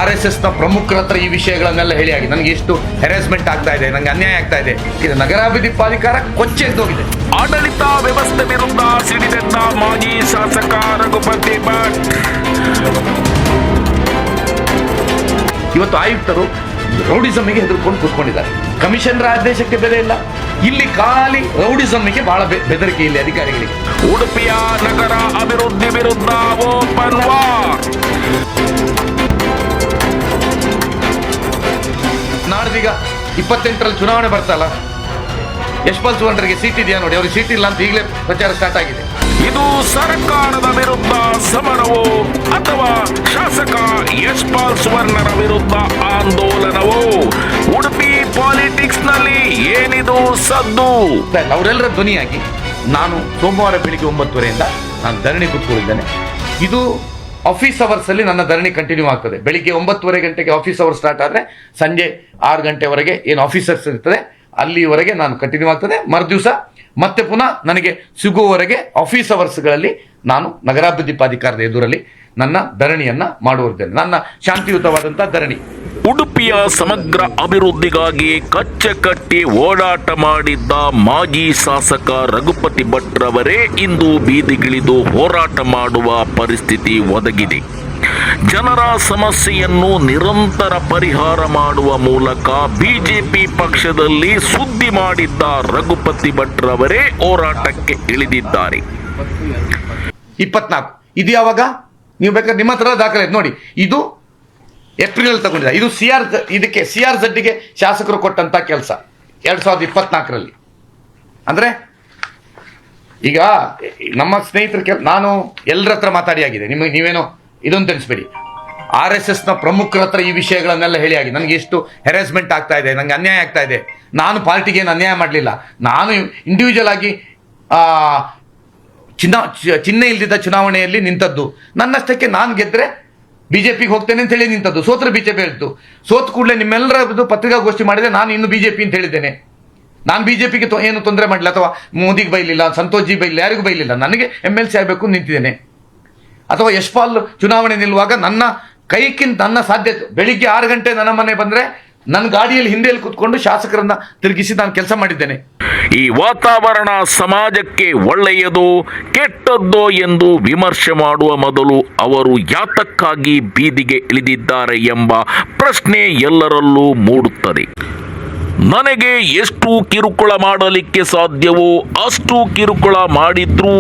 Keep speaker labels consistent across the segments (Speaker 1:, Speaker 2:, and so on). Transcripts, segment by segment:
Speaker 1: RSS ನ ಪ್ರಮುಖರ ಹತ್ರ ಈ ವಿಷಯಗಳನ್ನೆಲ್ಲ ಹೇಳಿ ಆಗಿ ನನಗೆ ಎಷ್ಟು ಹೆರಾಸ್ಮೆಂಟ್ ಆಗ್ತಾ ಇದೆ, ನನಗೆ ಅನ್ಯಾಯ ಆಗ್ತಾ ಇದೆ. ಇದು ನಗರಾಭಿವೃದ್ಧಿ ಪ್ರಾಧಿಕಾರ ಕೊಚ್ಚೆದ್ದೋಗಿದೆ.
Speaker 2: ಆಡಳಿತ ವ್ಯವಸ್ಥೆ ವಿರುದ್ಧ ಸಿಡಿದೆದ್ದ ಮಾಜಿ ಶಾಸಕ ರಘುಪತಿ ಭಟ್.
Speaker 1: ಇವತ್ತು ಆಯುಕ್ತರು ರೌಡಿಸಮ್ಗೆ ಹೆದರ್ಕೊಂಡು ಕೂತ್ಕೊಂಡಿದ್ದಾರೆ. ಕಮಿಷನರ್ ಆದೇಶಕ್ಕೆ ಬೆಲೆ ಇಲ್ಲ, ಇಲ್ಲಿ ಖಾಲಿ ರೌಡಿಸಮ್ಗೆ ಬಹಳ ಬೆದರಿಕೆ ಇಲ್ಲಿ ಅಧಿಕಾರಿಗಳಿಗೆ.
Speaker 2: ಉಡುಪಿಯ ನಗರ ಅಭಿವೃದ್ಧಿ ವಿರುದ್ಧ ಓಪನ್ ವಾರ್.
Speaker 1: ನಾಡ್ದೀಗ 28ರಲ್ಲಿ ಚುನಾವಣೆ ಬರ್ತಲ್ಲ, ಯಶ್ಪಾಲ್ ಸುವರ್ಣರಿಗೆ ಸೀಟ್ ಇದೆಯಾ ನೋಡಿ, ಅವ್ರಿಗೆ ಸೀಟ್ ಇಲ್ಲ ಅಂತ ಈಗಲೇ ಪ್ರಚಾರ ಸ್ಟಾರ್ಟ್ ಆಗಿದೆ.
Speaker 2: ಇದು ಸರ್ಕಾರದ ವಿರುದ್ಧ ಸಮರವೋ ಅಥವಾ ಶಾಸಕ ಯಶ್ಪಾಲ್ ಸುವರ್ಣರ ವಿರುದ್ಧ ಆಂದೋಲನವೋ? ಉಡುಪಿ ಪಾಲಿಟಿಕ್ಸ್ ನಲ್ಲಿ ಏನಿದು ಸದ್ದು?
Speaker 1: ಅವರೆಲ್ಲರ ಧ್ವನಿಯಾಗಿ ನಾನು ಸೋಮವಾರ ಬೆಳಿಗ್ಗೆ 9:30ಯಿಂದ ನಾನು ಧರಣಿ ಕೂತ್ಕೊಂಡಿದ್ದೇನೆ. ಇದು ಆಫೀಸ್ ಅವರ್ಸ್ ಅಲ್ಲಿ ನನ್ನ ಧರಣಿ ಕಂಟಿನ್ಯೂ ಆಗ್ತದೆ. ಬೆಳಿಗ್ಗೆ 9:30 ಗಂಟೆಗೆ ಆಫೀಸ್ ಅವರ್ ಸ್ಟಾರ್ಟ್ ಆದರೆ ಸಂಜೆ 6 ಗಂಟೆವರೆಗೆ ಏನು ಆಫೀಸರ್ಸ್ ಇರ್ತದೆ ಅಲ್ಲಿವರೆಗೆ ನಾನು ಕಂಟಿನ್ಯೂ ಆಗ್ತದೆ. ಮರುದಿವಸ ಮತ್ತೆ ಪುನಃ ನನಗೆ ಸಿಗುವವರೆಗೆ ಆಫೀಸ್ ಅವರ್ಸ್ಗಳಲ್ಲಿ ನಾನು ನಗರಾಭಿವೃದ್ಧಿ ಪ್ರಾಧಿಕಾರದ ಎದುರಲ್ಲಿ ನನ್ನ ಧರಣಿಯನ್ನ ಮಾಡುತ್ತಿದ್ದೇನೆ. ನನ್ನ ಶಾಂತಿಯುತವಾದಂತಹ ಧರಣಿ.
Speaker 2: ಉಡುಪಿಯ ಸಮಗ್ರ ಅಭಿವೃದ್ಧಿಗಾಗಿ ಕಚ್ಚೆ ಕಟ್ಟಿ ಓಡಾಟ ಮಾಡಿದ್ದ ಮಾಜಿ ಶಾಸಕ ರಘುಪತಿ ಭಟ್ರವರೇ ಇಂದು ಬೀದಿಗಿಳಿದು ಹೋರಾಟ ಮಾಡುವ ಪರಿಸ್ಥಿತಿ ಒದಗಿದೆ. ಜನರ ಸಮಸ್ಯೆಯನ್ನು ನಿರಂತರ ಪರಿಹಾರ ಮಾಡುವ ಮೂಲಕ ಬಿಜೆಪಿ ಪಕ್ಷದಲ್ಲಿ ಸುದ್ದಿ ಮಾಡಿದ್ದ ರಘುಪತಿ ಭಟ್ರವರೇ ಹೋರಾಟಕ್ಕೆ ಇಳಿದಿದ್ದಾರೆ.
Speaker 1: 24 ಇದು ಯಾವಾಗ? ನೀವು ಬೇಕಾದ್ರೆ ನಿಮ್ಮ ಹತ್ರ ದಾಖಲೆ ನೋಡಿ. ಇದು ಏಪ್ರಿಲ್ ತಗೊಂಡಿದ್ದ. ಇದು ಇದಕ್ಕೆ CRZಗೆ ಶಾಸಕರು ಕೊಟ್ಟಂತ ಕೆಲಸ 2024ರಲ್ಲಿ. ಅಂದ್ರೆ ಈಗ ನಮ್ಮ ಸ್ನೇಹಿತರ ನಾನು ಎಲ್ಲರ ಹತ್ರ ಮಾತಾಡಿ ಆಗಿದೆ. ನೀವೇನೋ ಇದೊಂದು ತಿಳಿಸ್ಬೇಡಿ. RSS ನ ಪ್ರಮುಖರ ಹತ್ರ ಈ ವಿಷಯಗಳನ್ನೆಲ್ಲ ಹೇಳಿ ಆಗಿ ನನಗೆ ಎಷ್ಟು ಹೆರಾಸ್ಮೆಂಟ್ ಆಗ್ತಾ ಇದೆ, ನನಗೆ ಅನ್ಯಾಯ ಆಗ್ತಾ ಇದೆ. ನಾನು ಪಾರ್ಟಿಗೆ ಏನು ಅನ್ಯಾಯ ಮಾಡಲಿಲ್ಲ. ನಾನು ಇಂಡಿವಿಜುವಲ್ ಆಗಿ ಚಿಹ್ನೆ ಇಲ್ದಿದ್ದ ಚುನಾವಣೆಯಲ್ಲಿ ನಿಂತದ್ದು. ನನ್ನಷ್ಟಕ್ಕೆ ನಾನು ಗೆದ್ರೆ ಬಿಜೆಪಿಗೆ ಹೋಗ್ತೇನೆ ಅಂತ ಹೇಳಿ ನಿಂತದ್ದು. ಸೋತ್ರ ಬಿಜೆಪಿ ಹೇಳ್ತು. ಸೋತ್ ಕೂಡಲೇ ನಿಮ್ಮೆಲ್ಲರದ್ದು ಪತ್ರಿಕಾಗೋಷ್ಠಿ ಮಾಡಿದ್ರೆ ನಾನು ಇನ್ನು ಬಿಜೆಪಿ ಅಂತ ಹೇಳಿದ್ದೇನೆ. ನಾನು ಬಿಜೆಪಿಗೆ ಏನು ತೊಂದರೆ ಮಾಡಲಿಲ್ಲ, ಅಥವಾ ಮೋದಿಗೆ ಬೈಲಿಲ್ಲ, ಸಂತೋಷ್ ಜಿ ಬೈಲಿಲ್ಲ, ಯಾರಿಗೂ ಬೈಲಿಲ್ಲ. ನನಗೆ MLC ಆಗಬೇಕು ನಿಂತಿದ್ದೇನೆ. ಅಥವಾ ಯಶ್ಪಾಲ್ ಚುನಾವಣೆ ನಿಲ್ಲುವಾಗ ನನ್ನ ಕೈಕಿಂತ ನನ್ನ ಸಾಧ್ಯತೆ ಬೆಳಿಗ್ಗೆ 6 ಗಂಟೆ ನನ್ನ ಮನೆ ಬಂದ್ರೆ ನನ್ನ ಗಾಡಿಯಲ್ಲಿ ಹಿಂದೆಯಲ್ಲಿ ಕೂತ್ಕೊಂಡು ಶಾಸಕರನ್ನ ತಿರುಗಿಸಿ ನಾನು ಕೆಲಸ ಮಾಡಿದ್ದೇನೆ.
Speaker 2: ಈ ವಾತಾವರಣ ಸಮಾಜಕ್ಕೆ ಒಳ್ಳೆಯದೋ ಕೆಟ್ಟದ್ದೋ ಎಂದು ವಿಮರ್ಶೆ ಮಾಡುವ ಮೊದಲು ಅವರು ಯಾತಕ್ಕಾಗಿ ಬೀದಿಗೆ ಇಳಿದಿದ್ದಾರೆ ಎಂಬ ಪ್ರಶ್ನೆ ಎಲ್ಲರಲ್ಲೂ ಮೂಡುತ್ತದೆ. ನನಗೆ ಎಷ್ಟು ಕಿರುಕುಳ ಮಾಡಲಿಕ್ಕೆ ಸಾಧ್ಯವೋ ಅಷ್ಟು ಕಿರುಕುಳ ಮಾಡಿದ್ರು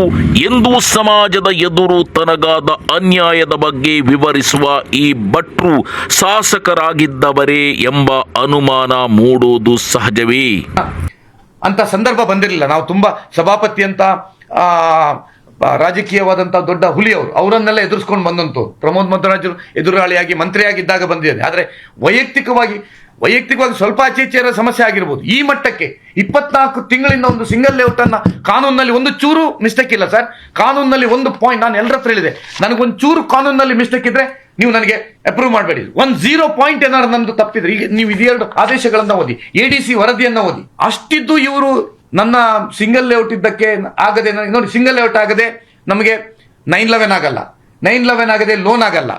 Speaker 2: ಎಂದು ಸಮಾಜದ ಎದುರು ತನಗಾದ ಅನ್ಯಾಯದ ಬಗ್ಗೆ ವಿವರಿಸುವ ಈ ಭಟ್ರು ಶಾಸಕರಾಗಿದ್ದವರೇ ಎಂಬ ಅನುಮಾನ ಮೂಡುವುದು ಸಹಜವೇ.
Speaker 1: ಅಂತ ಸಂದರ್ಭ ಬಂದಿರಲಿಲ್ಲ. ನಾವು ತುಂಬಾ ಸಭಾಪತಿ ಅಂತ ರಾಜಕೀಯವಾದಂಥ ದೊಡ್ಡ ಹುಲಿಯವರು, ಅವರನ್ನೆಲ್ಲ ಎದುರಿಸ್ಕೊಂಡು ಬಂದಂತು. ಪ್ರಮೋದ್ ಮಧ್ವರಾಜರು ಎದುರಾಳಿಯಾಗಿ ಮಂತ್ರಿಯಾಗಿದ್ದಾಗ ಬಂದಿದ್ದೇನೆ. ಆದರೆ ವೈಯಕ್ತಿಕವಾಗಿ ಸ್ವಲ್ಪ ಆಚೆಚೆರ ಸಮಸ್ಯೆ ಆಗಿರ್ಬೋದು. ಈ ಮಟ್ಟಕ್ಕೆ 24 ತಿಂಗಳಿಂದ ಒಂದು ಸಿಂಗಲ್ ಲೇಔಟ್ ಅನ್ನ ಕಾನೂನಿನಲ್ಲಿ ಒಂದು ಚೂರು ಮಿಸ್ಟೇಕ್ ಇಲ್ಲ ಸರ್. ಕಾನೂನಿನಲ್ಲಿ ಒಂದು ಪಾಯಿಂಟ್ ನಾನು ಎಲ್ಲರ ಹತ್ರ ಹೇಳಿದೆ, ನನಗೊಂದು ಚೂರು ಕಾನೂನಿನಲ್ಲಿ ಮಿಸ್ಟೇಕ್ ಇದ್ರೆ ನೀವು ನನಗೆ ಅಪ್ರೂವ್ ಮಾಡಬೇಡಿ. 0 ಪಾಯಿಂಟ್ ಏನಾದ್ರು ನಮ್ದು ತಪ್ಪಿದ್ರೆ ಈಗ ನೀವು ಇದೆರಡು ಆದೇಶಗಳನ್ನ ಓದಿ, ADC ವರದಿಯನ್ನ ಓದಿ. ಅಷ್ಟಿದ್ದು ಇವರು ನನ್ನ ಸಿಂಗಲ್ ಲೇಔಟ್ ಇದ್ದಕ್ಕೆ ಆಗದೆ ನೋಡಿ, ಸಿಂಗಲ್ ಲೇಔಟ್ ಆಗದೆ ನಮಗೆ 9/11 ಆಗಲ್ಲ, 9/11 ಆಗದೆ ಲೋನ್ ಆಗಲ್ಲ,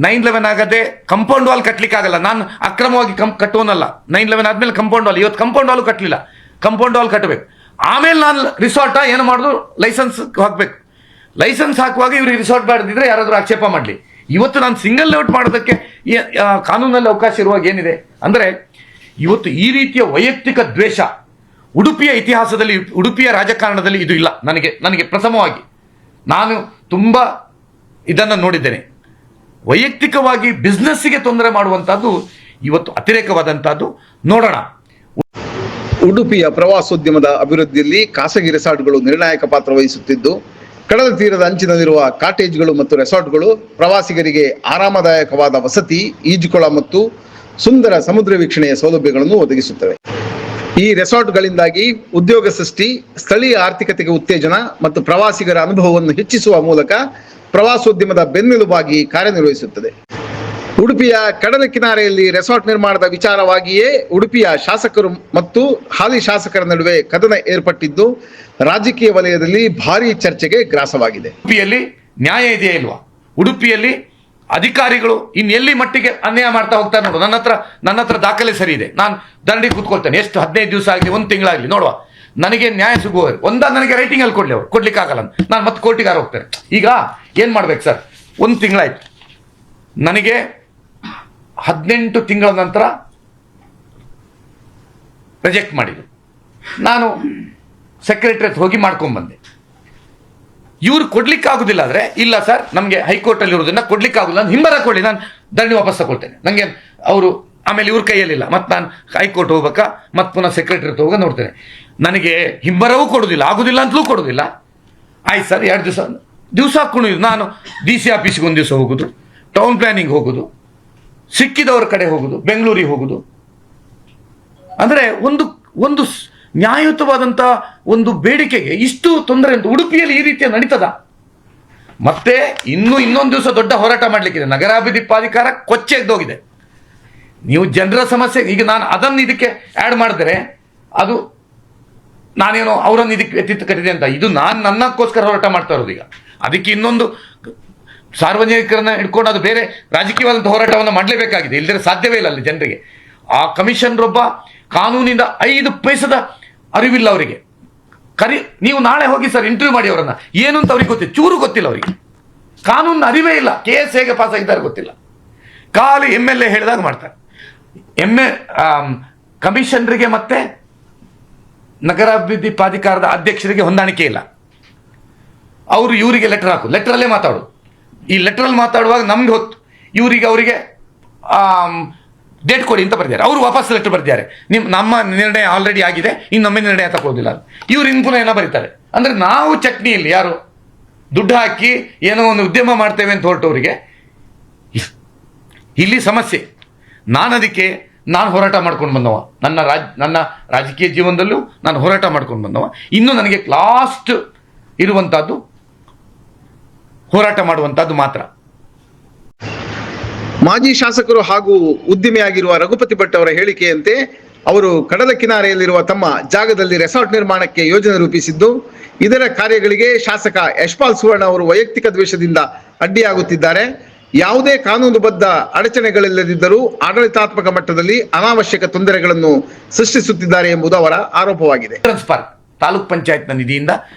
Speaker 1: 9/11 ಆಗದೆ ಕಂಪೌಂಡ್ ವಾಲ್ ಕಟ್ಲಿಕ್ಕೆ ಆಗಲ್ಲ. ನಾನು ಅಕ್ರಮವಾಗಿ ಕಟ್ಟೋನಲ್ಲ. 9/11 ಆದ್ಮೇಲೆ ಕಂಪೌಂಡ್ ವಾಲ್, ಇವತ್ತು ಕಂಪೌಂಡ್ ವಾಲ್ ಕಟ್ಟಲಿಲ್ಲ, ಕಂಪೌಂಡ್ ವಾಲ್ ಕಟ್ಟಬೇಕು. ಆಮೇಲೆ ನಾನು ರಿಸಾರ್ಟ್ ಏನು ಮಾಡುದು, ಲೈಸೆನ್ಸ್ ಹಾಕ್ಬೇಕು. ಲೈಸೆನ್ಸ್ ಹಾಕುವಾಗ ಇವ್ರಿಗೆ ರಿಸಾರ್ಟ್ ಮಾಡಿದ್ರೆ ಯಾರಾದ್ರೂ ಆಕ್ಷೇಪ ಮಾಡಲಿ. ಇವತ್ತು ನಾನು ಸಿಂಗಲ್ ಲೇಔಟ್ ಮಾಡೋದಕ್ಕೆ ಕಾನೂನಲ್ಲಿ ಅವಕಾಶ ಇರುವಾಗ ಏನಿದೆ ಅಂದ್ರೆ, ಇವತ್ತು ಈ ರೀತಿಯ ವೈಯಕ್ತಿಕ ದ್ವೇಷ ಉಡುಪಿಯ ಇತಿಹಾಸದಲ್ಲಿ, ಉಡುಪಿಯ ರಾಜಕಾರಣದಲ್ಲಿ ಇದು ಇಲ್ಲ. ನನಗೆ ಪ್ರಥಮವಾಗಿ ನಾನು ತುಂಬಾ ಇದನ್ನು ನೋಡಿದ್ದೇನೆ. ವೈಯಕ್ತಿಕವಾಗಿ ಬಿಸ್ನೆಸ್ಸಿಗೆ ತೊಂದರೆ ಮಾಡುವಂತಹದ್ದು ಇವತ್ತು ಅತಿರೇಕವಾದಂತಹದ್ದು. ನೋಡೋಣ.
Speaker 3: ಉಡುಪಿಯ ಪ್ರವಾಸೋದ್ಯಮದ ಅಭಿವೃದ್ಧಿಯಲ್ಲಿ ಖಾಸಗಿ ರೆಸಾರ್ಟ್ಗಳು ನಿರ್ಣಾಯಕ ಪಾತ್ರ ವಹಿಸುತ್ತಿದ್ದು, ಕಡಲ ತೀರದ ಅಂಚಿನಲ್ಲಿರುವ ಕಾಟೇಜ್ಗಳು ಮತ್ತು ರೆಸಾರ್ಟ್ಗಳು ಪ್ರವಾಸಿಗರಿಗೆ ಆರಾಮದಾಯಕವಾದ ವಸತಿ, ಈಜುಕೊಳ ಮತ್ತು ಸುಂದರ ಸಮುದ್ರ ವೀಕ್ಷಣೆಯ ಸೌಲಭ್ಯಗಳನ್ನು ಒದಗಿಸುತ್ತವೆ. ಈ ರೆಸಾರ್ಟ್ಗಳಿಂದಾಗಿ ಉದ್ಯೋಗ ಸೃಷ್ಟಿ, ಸ್ಥಳೀಯ ಆರ್ಥಿಕತೆಗೆ ಉತ್ತೇಜನ ಮತ್ತು ಪ್ರವಾಸಿಗರ ಅನುಭವವನ್ನು ಹೆಚ್ಚಿಸುವ ಮೂಲಕ ಪ್ರವಾಸೋದ್ಯಮದ ಬೆನ್ನೆಲುಬಾಗಿ ಕಾರ್ಯನಿರ್ವಹಿಸುತ್ತದೆ. ಉಡುಪಿಯ ಕಡಲ ಕಿನಾರೆಯಲ್ಲಿ ರೆಸಾರ್ಟ್ ನಿರ್ಮಾಣದ ವಿಚಾರವಾಗಿಯೇ ಉಡುಪಿಯ ಶಾಸಕರು ಮತ್ತು ಹಾಲಿ ಶಾಸಕರ ನಡುವೆ ಕದನ ಏರ್ಪಟ್ಟಿದ್ದು ರಾಜಕೀಯ ವಲಯದಲ್ಲಿ ಭಾರೀ ಚರ್ಚೆಗೆ ಗ್ರಾಸವಾಗಿದೆ.
Speaker 1: ಉಡುಪಿಯಲ್ಲಿ ನ್ಯಾಯ ಇದೆಯಾ ಇಲ್ವಾ? ಉಡುಪಿಯಲ್ಲಿ ಅಧಿಕಾರಿಗಳು ಇನ್ನೆಲ್ಲಿ ಮಟ್ಟಿಗೆ ಅನ್ಯಾಯ ಮಾಡ್ತಾ ಹೋಗ್ತಾರೆ ನೋಡು. ನನ್ನ ಹತ್ರ ದಾಖಲೆ ಸರಿ ಇದೆ, ನಾನು ದಂಡಿಗೆ ಕೂತ್ಕೊಳ್ತೇನೆ. ಎಷ್ಟು 15 ದಿವಸ ಆಗಲಿ 1 ತಿಂಗಳಾಗಲಿ ನೋಡುವ, ನನಗೆ ನ್ಯಾಯ ಸಿಗುವವರು ನನಗೆ ರೈಟಿಂಗ್ ಅಲ್ಲಿ ಕೊಡ್ಲಿ, ಅವ್ರು ಕೊಡ್ಲಿಕ್ಕೆ ಆಗಲ್ಲ, ನಾನು ಮತ್ತೆ ಕೋರ್ಟಿಗಾರ ಹೋಗ್ತೇನೆ. ಈಗ ಏನ್ ಮಾಡ್ಬೇಕು ಸರ್, 1 ತಿಂಗಳಾಯ್ತು, ನನಗೆ 18 ತಿಂಗಳ ನಂತರ ರಿಜೆಕ್ಟ್ ಮಾಡಿದ್ರು. ನಾನು ಸೆಕ್ರೆಟರಿಯೇಟ್ ಹೋಗಿ ಮಾಡ್ಕೊಂಡ್ಬಂದೆ. ಇವ್ರು ಕೊಡ್ಲಿಕ್ಕೆ ಆಗುದಿಲ್ಲ ಅಂದ್ರೆ, ಇಲ್ಲ ಸರ್ ನಮಗೆ ಹೈಕೋರ್ಟ್ ಅಲ್ಲಿ ಇರೋದನ್ನ ಕೊಡ್ಲಿಕ್ಕೆ ಆಗುದಿಲ್ಲ, ನಾನು ಹಿಂಬರ ಕೊಡಿ, ನಾನು ದಂಡಿ ವಾಪಸ್ ತಗೊಳ್ತೇನೆ. ನಂಗೆ ಅವರು ಆಮೇಲೆ ಇವ್ರ ಕೈಯಲ್ಲಿಲ್ಲ, ಮತ್ತೆ ನಾನು ಹೈಕೋರ್ಟ್ ಹೋಗ್ಬೇಕಾ, ಮತ್ತೆ ಪುನಃ ಸೆಕ್ರೆಟರಿಯೇಟ್ ಹೋಗ ನೋಡ್ತೇನೆ. ನನಗೆ ಹಿಂಬರವೂ ಕೊಡುದಿಲ್ಲ, ಆಗುದಿಲ್ಲ ಅಂತಲೂ ಕೊಡುದಿಲ್ಲ. ಆಯ್ತು ಸರ್ 2 ದಿವಸ ಕುಣಿದು ನಾನು DC ಆಫೀಸ್ಗೆ 1 ದಿವಸ ಹೋಗುದು, ಟೌನ್ ಪ್ಲಾನಿಂಗ್ ಹೋಗುದು, ಸಿಕ್ಕಿದವ್ರ ಕಡೆ ಹೋಗುದು, ಬೆಂಗಳೂರಿಗೆ ಹೋಗುದು. ಅಂದ್ರೆ ಒಂದು ನ್ಯಾಯಯುತವಾದಂತ ಒಂದು ಬೇಡಿಕೆಗೆ ಇಷ್ಟು ತೊಂದರೆ ಅಂತ ಉಡುಪಿಯಲ್ಲಿ ಈ ರೀತಿಯ ನಡೀತದ? ಮತ್ತೆ ಇನ್ನೊಂದು ದಿವಸ ದೊಡ್ಡ ಹೋರಾಟ ಮಾಡ್ಲಿಕ್ಕಿದೆ. ನಗರಾಭಿವೃದ್ಧಿ ಪ್ರಾಧಿಕಾರ ಕೊಚ್ಚೆದ್ದೋಗಿದೆ. ನೀವು ಜನರ ಸಮಸ್ಯೆ, ಈಗ ನಾನು ಅದನ್ನು ಇದಕ್ಕೆ ಆಡ್ ಮಾಡಿದ್ರೆ ಅದು ನಾನೇನೋ ಅವರನ್ನು ಇದಕ್ಕೆ ಎತ್ತಿತ್ತು ಕಟ್ಟಿದೆ ಅಂತ, ಇದು ನಾನು ನನ್ನಕ್ಕೋಸ್ಕರ ಹೋರಾಟ ಮಾಡ್ತಾ ಇರೋದು. ಈಗ ಅದಕ್ಕೆ ಇನ್ನೊಂದು ಸಾರ್ವಜನಿಕರನ್ನ ಹಿಡ್ಕೊಂಡು ಅದು ಬೇರೆ ರಾಜಕೀಯವಾದಂಥ ಹೋರಾಟವನ್ನು ಮಾಡಲೇಬೇಕಾಗಿದೆ, ಇಲ್ಲದ್ರೆ ಸಾಧ್ಯವೇ ಇಲ್ಲ ಅಲ್ಲಿ ಜನರಿಗೆ. ಆ ಕಮಿಷನರ್ ಒಬ್ಬ ಕಾನೂನಿಂದ 5 ಪೈಸದ ಅರಿವಿಲ್ಲ ಅವರಿಗೆ. ನೀವು ನಾಳೆ ಹೋಗಿ ಸರ್ ಇಂಟರ್ವ್ಯೂ ಮಾಡಿ ಅವರನ್ನ, ಏನು ಅಂತ ಅವ್ರಿಗೆ ಗೊತ್ತಿಲ್ಲ, ಚೂರು ಗೊತ್ತಿಲ್ಲ ಅವರಿಗೆ, ಕಾನೂನಿನ ಅರಿವೇ ಇಲ್ಲ, ಕೇಸ್ ಹೇಗೆ ಪಾಸ್ ಆಗಿದ್ದಾರೆ ಗೊತ್ತಿಲ್ಲ, ಖಾಲಿ MLA ಹೇಳಿದಾಗ ಮಾಡ್ತಾರೆ. ಕಮಿಷನರಿಗೆ ಮತ್ತೆ ನಗರಾಭಿವೃದ್ಧಿ ಪ್ರಾಧಿಕಾರದ ಅಧ್ಯಕ್ಷರಿಗೆ ಹೊಂದಾಣಿಕೆ ಇಲ್ಲ. ಅವರು ಇವರಿಗೆ ಲೆಟರ್ ಹಾಕು, ಲೆಟರಲ್ಲೇ ಮಾತಾಡೋದು. ಈ ಲೆಟರಲ್ಲಿ ಮಾತಾಡುವಾಗ ನಮ್ಗೆ ಹೊತ್ತು ಇವರಿಗೆ ಅವರಿಗೆ ಡೇಟ್ ಕೊಡಿ ಅಂತ ಬರ್ದಿದ್ದಾರೆ, ಅವರು ವಾಪಸ್ ಲೆಟರ್ ಬರ್ದಿದ್ದಾರೆ, ನಮ್ಮ ನಿರ್ಣಯ ಆಲ್ರೆಡಿ ಆಗಿದೆ, ಇನ್ನೊಮ್ಮೆ ನಿರ್ಣಯ ತಗೊಳ್ಳೋದಿಲ್ಲ. ಇವ್ರು ಪುನಃ ಏನೋ ಬರೀತಾರೆ. ಅಂದ್ರೆ ನಾವು ಚಟ್ನಿಯಲ್ಲಿ ಯಾರು ದುಡ್ಡು ಹಾಕಿ ಏನೋ ಒಂದು ಉದ್ಯಮ ಮಾಡ್ತೇವೆ ಅಂತ ಹೊರಟವರಿಗೆ ಇಲ್ಲಿ ಸಮಸ್ಯೆ. ನಾನು ಹೋರಾಟ ಮಾಡ್ಕೊಂಡು ಬಂದವ, ನನ್ನ ರಾಜಕೀಯ ಜೀವನದಲ್ಲೂ ನಾನು ಹೋರಾಟ ಮಾಡ್ಕೊಂಡು ಬಂದವ. ಇನ್ನು ನನಗೆ ಲಾಸ್ಟ್ ಇರುವಂತಹದ್ದು ಹೋರಾಟ ಮಾಡುವಂತಹದ್ದು ಮಾತ್ರ.
Speaker 3: ಮಾಜಿ ಶಾಸಕರು ಹಾಗೂ ಉದ್ಯಮಿಯಾಗಿರುವ ರಘುಪತಿ ಭಟ್ ಅವರ ಹೇಳಿಕೆಯಂತೆ ಅವರು ಕಡಲ ಕಿನಾರೆಯಲ್ಲಿರುವ ತಮ್ಮ ಜಾಗದಲ್ಲಿ ರೆಸಾರ್ಟ್ ನಿರ್ಮಾಣಕ್ಕೆ ಯೋಜನೆ ರೂಪಿಸಿದ್ದು, ಇದರ ಕಾರ್ಯಗಳಿಗೆ ಶಾಸಕ ಯಶ್ಪಾಲ್ ಸುವರ್ಣ ಅವರು ವೈಯಕ್ತಿಕ ದ್ವೇಷದಿಂದ ಅಡ್ಡಿಯಾಗುತ್ತಿದ್ದಾರೆ. ಯಾವುದೇ ಕಾನೂನುಬದ್ಧ ಅಡಚಣೆಗಳಿಲ್ಲದಿದ್ದರೂ ಆಡಳಿತಾತ್ಮಕ ಮಟ್ಟದಲ್ಲಿ ಅನಾವಶ್ಯಕ ತೊಂದರೆಗಳನ್ನು ಸೃಷ್ಟಿಸುತ್ತಿದ್ದಾರೆ ಎಂಬುದು ಅವರ ಆರೋಪವಾಗಿದೆ.
Speaker 1: ಚಿಲ್ಡ್ರನ್ಸ್ ಪಾರ್ಕ್ ತಾಲೂಕ್ ಪಂಚಾಯತ್ನ ನಿಧಿಯಿಂದ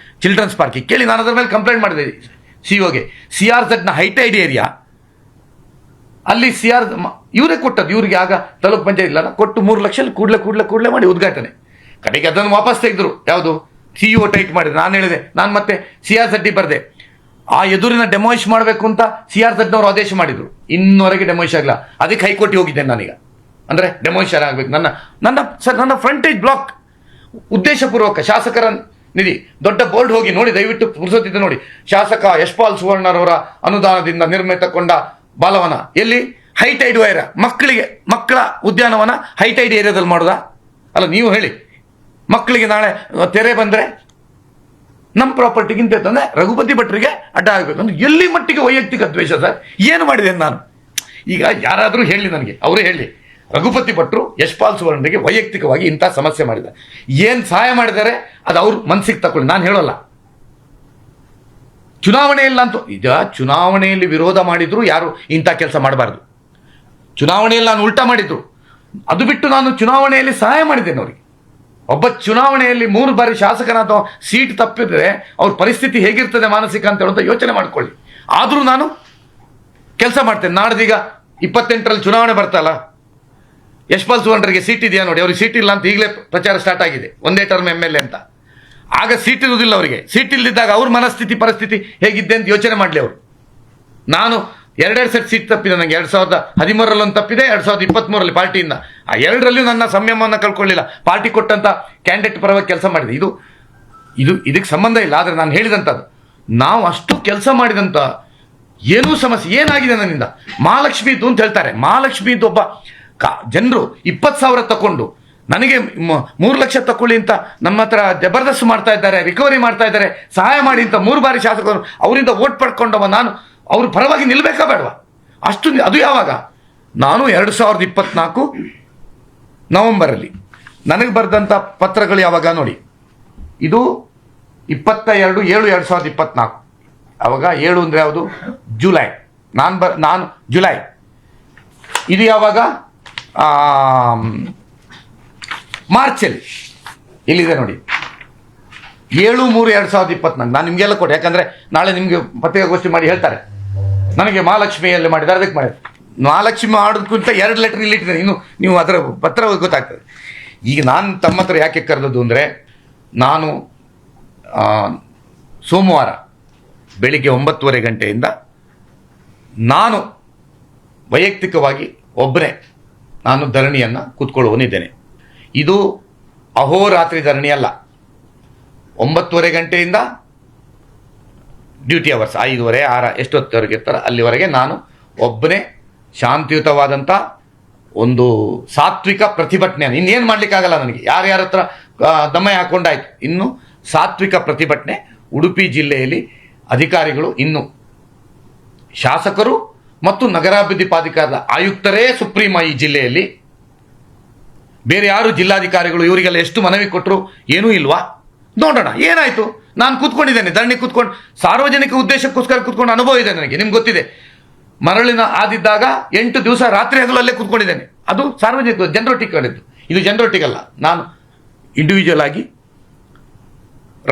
Speaker 1: ಚಿಲ್ಡ್ರನ್ಸ್ ಪಾರ್ಕ್ ಕೇಳಿ, ನಾನು ಅದರ ಮೇಲೆ ಕಂಪ್ಲೇಂಟ್ ಮಾಡಿದೆ ಸಿಒಗೆ. CRZ ನ ಹೈಟೈಡ್ ಏರಿಯಾ ಅಲ್ಲಿ ಇವರೇ ಕೊಟ್ಟದ್ದು, ಇವರಿಗೆ ಆಗ ತಾಲೂಕ್ ಪಂಚಾಯತ್ ಇಲ್ಲ ಕೊಟ್ಟು 3 ಲಕ್ಷ ಕೂಡಲೇ ಮಾಡಿ ಉದ್ಘಾಟನೆ. ಕಡೆಗೆ ಅದನ್ನು ವಾಪಸ್ ತೆಗೆದ್ರು. ಯಾವುದು CEO ಟೈಟ್ ಮಾಡಿದ್ರು. ನಾನು ಹೇಳಿದೆ, ನಾನು ಮತ್ತೆ CRZ ಬರೆದೆ, ಆ ಎದುರಿನ ಡೆಮಾಲಿಷ್ ಮಾಡಬೇಕು ಅಂತ CRZ ಆದೇಶ ಮಾಡಿದ್ರು. ಇನ್ನುವರೆಗೆ ಡೆಮಾಲಿಷ್ ಆಗಲ್ಲ. ಅದಕ್ಕೆ ಹೈಕೋರ್ಟ್ಗೆ ಹೋಗಿದ್ದೇನೆ ನಾನೀಗ. ಅಂದ್ರೆ ಡೆಮಾಲಿಷ್ ಆಗ್ಬೇಕು. ನನ್ನ ಫ್ರಂಟೇಜ್ ಬ್ಲಾಕ್ ಉದ್ದೇಶಪೂರ್ವಕ ಶಾಸಕರ ನಿಧಿ ದೊಡ್ಡ ಬೋರ್ಡ್ ಹೋಗಿ ನೋಡಿ, ದಯವಿಟ್ಟು ಪುರುಸೊತ್ತಿದ್ದ ನೋಡಿ, ಶಾಸಕ ಯಶ್ಪಾಲ್ ಸುವರ್ಣರವರ ಅನುದಾನದಿಂದ ನಿರ್ಮಿತಗೊಂಡ ಬಾಲವನ ಎಲ್ಲಿ ಹೈಟೈಡ್ ವೈರ ಮಕ್ಕಳ ಉದ್ಯಾನವನ ಹೈಟೈಡ್ ಏರಿಯಾದಲ್ಲಿ ಮಾಡೋದಾ? ಅಲ್ಲ, ನೀವು ಹೇಳಿ. ಮಕ್ಕಳಿಗೆ ನಾಳೆ ತೆರೆ ಬಂದ್ರೆ ನಮ್ಮ ಪ್ರಾಪರ್ಟಿಗಿಂತ ತಂದ್ರೆ ರಘುಪತಿ ಭಟ್ರಿಗೆ ಅಡ್ಡ ಆಗಬೇಕು ಅಂದ್ರೆ ಎಲ್ಲಿ ಮಟ್ಟಿಗೆ ವೈಯಕ್ತಿಕ ದ್ವೇಷ ಸರ್? ಏನು ಮಾಡಿದೆ ನಾನು? ಈಗ ಯಾರಾದರೂ ಹೇಳಿ ನನಗೆ, ಅವರೇ ಹೇಳಿ, ರಘುಪತಿ ಭಟ್ರು ಯಶ್ಪಾಲ್ ಸುವರ್ಣರಿಗೆ ವೈಯಕ್ತಿಕವಾಗಿ ಇಂಥ ಸಮಸ್ಯೆ ಮಾಡಿದ್ದಾರೆ, ಏನು ಸಹಾಯ ಮಾಡಿದ್ದಾರೆ ಅದು ಅವ್ರ ಮನಸ್ಸಿಗೆ ತಗೊಳ್ಳಿ, ನಾನು ಹೇಳೋಲ್ಲ. ಚುನಾವಣೆಯಲ್ಲಿ ಅಂತೂ ಈಗ ಚುನಾವಣೆಯಲ್ಲಿ ವಿರೋಧ ಮಾಡಿದ್ರು ಯಾರು ಇಂಥ ಕೆಲಸ ಮಾಡಬಾರ್ದು. ಚುನಾವಣೆಯಲ್ಲಿ ನಾನು ಉಲ್ಟಾ ಮಾಡಿದ್ರು, ಅದು ಬಿಟ್ಟು ನಾನು ಚುನಾವಣೆಯಲ್ಲಿ ಸಹಾಯ ಮಾಡಿದ್ದೇನೆ ಅವರಿಗೆ. ಒಬ್ಬ ಚುನಾವಣೆಯಲ್ಲಿ 3 ಬಾರಿ ಶಾಸಕನಾದ ಸೀಟ್ ತಪ್ಪಿದ್ರೆ ಅವ್ರ ಪರಿಸ್ಥಿತಿ ಹೇಗಿರ್ತದೆ ಮಾನಸಿಕ ಅಂತ ಹೇಳೋದು ಯೋಚನೆ ಮಾಡ್ಕೊಳ್ಳಿ. ಆದರೂ ನಾನು ಕೆಲಸ ಮಾಡ್ತೇನೆ. ನಾಡ್ದೀಗ 28ರಲ್ಲಿ ಚುನಾವಣೆ ಬರ್ತಲ್ಲ, ಯಶ್ಪಾಲ್ ಸುವರ್ಣರಿಗೆ ಸೀಟ್ ಇದೆಯಾ ನೋಡಿ, ಅವ್ರಿಗೆ ಸೀಟ್ ಇಲ್ಲ ಅಂತ ಈಗಲೇ ಪ್ರಚಾರ ಸ್ಟಾರ್ಟ್ ಆಗಿದೆ, ಒಂದೇ ಟರ್ಮ್ MLA ಅಂತ. ಆಗ ಸೀಟ್ ಇರುವುದಿಲ್ಲ ಅವರಿಗೆ. ಸೀಟ್ ಇಲ್ಲದಿದ್ದಾಗ ಅವ್ರ ಮನಸ್ಥಿತಿ ಪರಿಸ್ಥಿತಿ ಹೇಗಿದ್ದೆ ಅಂತ ಯೋಚನೆ ಮಾಡಲಿ ಅವರು. ನಾನು 2 ಸೆಟ್ ಸೀಟ್ ತಪ್ಪಿದೆ. ನನಗೆ 2013ರಲ್ಲಿ ಒಂದು ತಪ್ಪಿದೆ, 2023ರಲ್ಲಿ ಪಾರ್ಟಿಯಿಂದ. ಆ 2ರಲ್ಲಿಯೂ ನನ್ನ ಸಂಯಮವನ್ನು ಕಳ್ಕೊಳ್ಳಿಲ್ಲ. ಪಾರ್ಟಿ ಕೊಟ್ಟಂತ ಕ್ಯಾಂಡಿಡೇಟ್ ಪರವಾಗಿ ಕೆಲಸ ಮಾಡಿದೆ. ಇದಕ್ಕೆ ಸಂಬಂಧ ಇಲ್ಲ. ಆದರೆ ನಾನು ಹೇಳಿದಂಥದ್ದು, ನಾವು ಅಷ್ಟು ಕೆಲಸ ಮಾಡಿದಂಥ ಏನೂ ಸಮಸ್ಯೆ ಏನಾಗಿದೆ ನನ್ನಿಂದ. ಮಹಾಲಕ್ಷ್ಮೀದು ಅಂತ ಹೇಳ್ತಾರೆ, ಮಹಾಲಕ್ಷ್ಮೀದು ಒಬ್ಬ ಜನರು 20,000 ತಗೊಂಡು ನನಗೆ 3 ಲಕ್ಷ ತಕೊಳ್ಳಿ ಅಂತ ನಮ್ಮ ಹತ್ರ ಜಬರ್ದಸ್ತ್ ಮಾಡ್ತಾ ಇದ್ದಾರೆ, ರಿಕವರಿ ಮಾಡ್ತಾ ಇದ್ದಾರೆ, ಸಹಾಯ ಮಾಡಿ ಅಂತ 3 ಬಾರಿ ಶಾಸಕರು ಅವರಿಂದ ವೋಟ್ ಪಡ್ಕೊಂಡವ ನಾನು ಅವ್ರ ಪರವಾಗಿ ನಿಲ್ಬೇಕಾ ಬೇಡವಾ? ಅದು ಯಾವಾಗ? ನಾನು 2024 ನವೆಂಬರಲ್ಲಿ ನನಗೆ ಬರೆದಂಥ ಪತ್ರಗಳು ಯಾವಾಗ ನೋಡಿ, ಇದು 22/7/2024. ಅವಾಗ 7 ಅಂದರೆ ಯಾವುದು? ಜುಲೈ. ನಾನು ಜುಲೈ, ಇದು ಯಾವಾಗ ಮಾರ್ಚಲ್ಲಿ ಇಲ್ಲಿದೆ ನೋಡಿ, 7/3/2024. ನಾನು ನಿಮಗೆಲ್ಲ ಕೊಟ್ಟೆ, ಯಾಕಂದರೆ ನಾಳೆ ನಿಮಗೆ ಪತ್ರಿಕಾಗೋಷ್ಠಿ ಮಾಡಿ ಹೇಳ್ತಾರೆ ನನಗೆ ಮಹಾಲಕ್ಷ್ಮಿಯಲ್ಲಿ ಮಾಡಿದ್ದಾರೆ, ಅದಕ್ಕೆ ಮಾಡಿದೆ. ಮಹಾಲಕ್ಷ್ಮಿ ಮಾಡೋದಕ್ಕಿಂತ 2 ಲೆಟರ್ ಇಲ್ಲಿಟ್ಟಿದ್ದಾರೆ, ಇನ್ನು ನೀವು ಅದರ ಪತ್ರ ಗೊತ್ತಾಗ್ತದೆ. ಈಗ ನಾನು ತಮ್ಮ ಹತ್ರ ಯಾಕೆ ಕರೆದದ್ದು ಅಂದರೆ, ನಾನು ಸೋಮವಾರ ಬೆಳಿಗ್ಗೆ 9:30 ಗಂಟೆಯಿಂದ ನಾನು ವೈಯಕ್ತಿಕವಾಗಿ ಒಬ್ಬನೇ ನಾನು ಧರಣಿಯನ್ನು ಕೂತ್ಕೊಳ್ಳುವನಿದ್ದೇನೆ. ಇದು ಅಹೋರಾತ್ರಿ ಧರಣಿ ಅಲ್ಲ. 9:30 ಗಂಟೆಯಿಂದ ಡ್ಯೂಟಿ ಅವರ್ಸ್ 5:30, 6 ಎಷ್ಟೊತ್ತವರೆಗೆ ಇರ್ತಾರೆ ಅಲ್ಲಿವರೆಗೆ ನಾನು ಒಬ್ಬನೇ ಶಾಂತಿಯುತವಾದಂಥ ಒಂದು ಸಾತ್ವಿಕ ಪ್ರತಿಭಟನೆಯನ್ನು, ಇನ್ನೇನು ಮಾಡಲಿಕ್ಕಾಗಲ್ಲ ನನಗೆ, ಯಾರ್ಯಾರ ಹತ್ರ ದಮ್ಮೆ ಹಾಕೊಂಡಾಯ್ತು. ಇನ್ನು ಸಾತ್ವಿಕ ಪ್ರತಿಭಟನೆ ಉಡುಪಿ ಜಿಲ್ಲೆಯಲ್ಲಿ ಅಧಿಕಾರಿಗಳು, ಇನ್ನು ಶಾಸಕರು ಮತ್ತು ನಗರಾಭಿವೃದ್ಧಿ ಪ್ರಾಧಿಕಾರದ ಆಯುಕ್ತರೇ ಸುಪ್ರೀಂ ಈ ಜಿಲ್ಲೆಯಲ್ಲಿ, ಬೇರೆ ಯಾರು ಜಿಲ್ಲಾಧಿಕಾರಿಗಳು ಇವರಿಗೆಲ್ಲ ಎಷ್ಟು ಮನವಿ ಕೊಟ್ಟರು ಏನೂ ಇಲ್ವಾ? ನೋಡೋಣ ಏನಾಯಿತು. ನಾನು ಕೂತ್ಕೊಂಡಿದ್ದೇನೆ, ಧರಣಿ ಕೂತ್ಕೊಂಡು ಸಾರ್ವಜನಿಕ ಉದ್ದೇಶಕ್ಕೋಸ್ಕರ ಕೂತ್ಕೊಂಡು ಅನುಭವ ಇದೆ ನನಗೆ, ನಿಮ್ಗೆ ಗೊತ್ತಿದೆ. ಮರಳಿನ ಆದಿದ್ದಾಗ 8 ದಿವಸ ರಾತ್ರಿ ಹಗಲಲ್ಲೇ ಕೂತ್ಕೊಂಡಿದ್ದೇನೆ. ಅದು ಸಾರ್ವಜನಿಕ ಜನರೊಟ್ಟಿಗೆ, ಇದು ಜನರೊಟ್ಟಿಗಲ್ಲ. ನಾನು ಇಂಡಿವಿಜುವಲ್ ಆಗಿ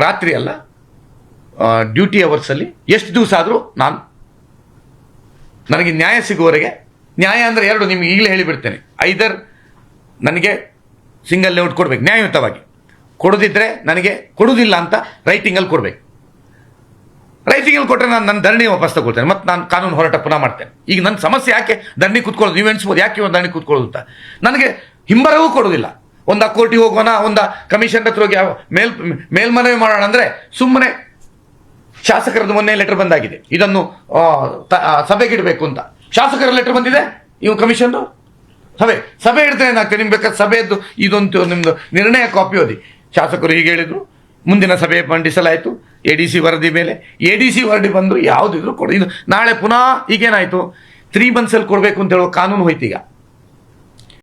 Speaker 1: ರಾತ್ರಿ ಅಲ್ಲ, ಡ್ಯೂಟಿ ಅವರ್ಸಲ್ಲಿ ಎಷ್ಟು ದಿವಸ ಆದರೂ ನನಗೆ ನ್ಯಾಯ ಸಿಗುವವರೆಗೆ, ನ್ಯಾಯ ಅಂದರೆ 2 ನಿಮ್ಗೆ ಈಗಲೇ ಹೇಳಿಬಿಡ್ತೇನೆ. ಐದರ್ ನನಗೆ ಸಿಂಗಲ್ ಲೇಔಟ್ ಕೊಡಬೇಕು ನ್ಯಾಯಯುತವಾಗಿ, ಕೊಡೋದಿದ್ದರೆ ನನಗೆ ಕೊಡೋದಿಲ್ಲ ಅಂತ ರೈಟಿಂಗಲ್ಲಿ ಕೊಡಬೇಕು. ರೈಟಿಂಗಲ್ಲಿ ಕೊಟ್ಟರೆ ನಾನು ನನ್ನ ಧರಣಿ ವಾಪಸ್ ತಗೊಳ್ತೇನೆ, ಮತ್ತು ನಾನು ಕಾನೂನು ಹೋರಾಟ ಪುನಃ ಮಾಡ್ತೇನೆ. ಈಗ ನನ್ನ ಸಮಸ್ಯೆ ಯಾಕೆ ಧರಣಿ ಕೂತ್ಕೊಳ್ಳೋದು, ನೀವು ಎಣಿಸ್ಬೋದು ಯಾಕೆ ಒಂದು ಧರಣಿ ಕೂತ್ಕೊಳ್ಳೋದು ಅಂತ. ನನಗೆ ಹಿಂಬರವೂ ಕೊಡೋದಿಲ್ಲ. ಒಂದು ಕೋರ್ಟಿಗೆ ಹೋಗೋಣ, ಒಂದು ಕಮಿಷನ್ ಹತ್ರ ಹೋಗಿ ಮೇಲ್ಮನವಿ ಮಾಡೋಣ ಅಂದರೆ ಸುಮ್ಮನೆ ಶಾಸಕರದ್ದು ಮೊನ್ನೆ ಲೆಟರ್ ಬಂದಾಗಿದೆ, ಇದನ್ನು ಸಭೆಗಿಡಬೇಕು ಅಂತ. ಶಾಸಕರ ಲೆಟರ್ ಬಂದಿದೆ, ಇವು ಕಮಿಷನ್ ಸಭೆ ಇಡ್ತೇನೆ ಏನಾಗ್ತದೆ, ನಿಮ್ಗೆ ಬೇಕಾದ ಸಭೆಯದ್ದು ಇದೊಂದು ನಿಮ್ಮದು ನಿರ್ಣಯ ಕಾಪಿ ಓದಿ. ಶಾಸಕರು ಹೀಗೆ ಹೇಳಿದರು, ಮುಂದಿನ ಸಭೆ ಮಂಡಿಸಲಾಯಿತು ADC ವರದಿ ಮೇಲೆ. ADC ವರದಿ ಬಂದು ಯಾವುದಿದ್ರು ಕೊಡು. ಇದು ನಾಳೆ ಪುನಃ ಈಗೇನಾಯಿತು, 3 months ಕೊಡಬೇಕು ಅಂತ ಹೇಳುವ ಕಾನೂನು ಹೋಯ್ತು ಈಗ.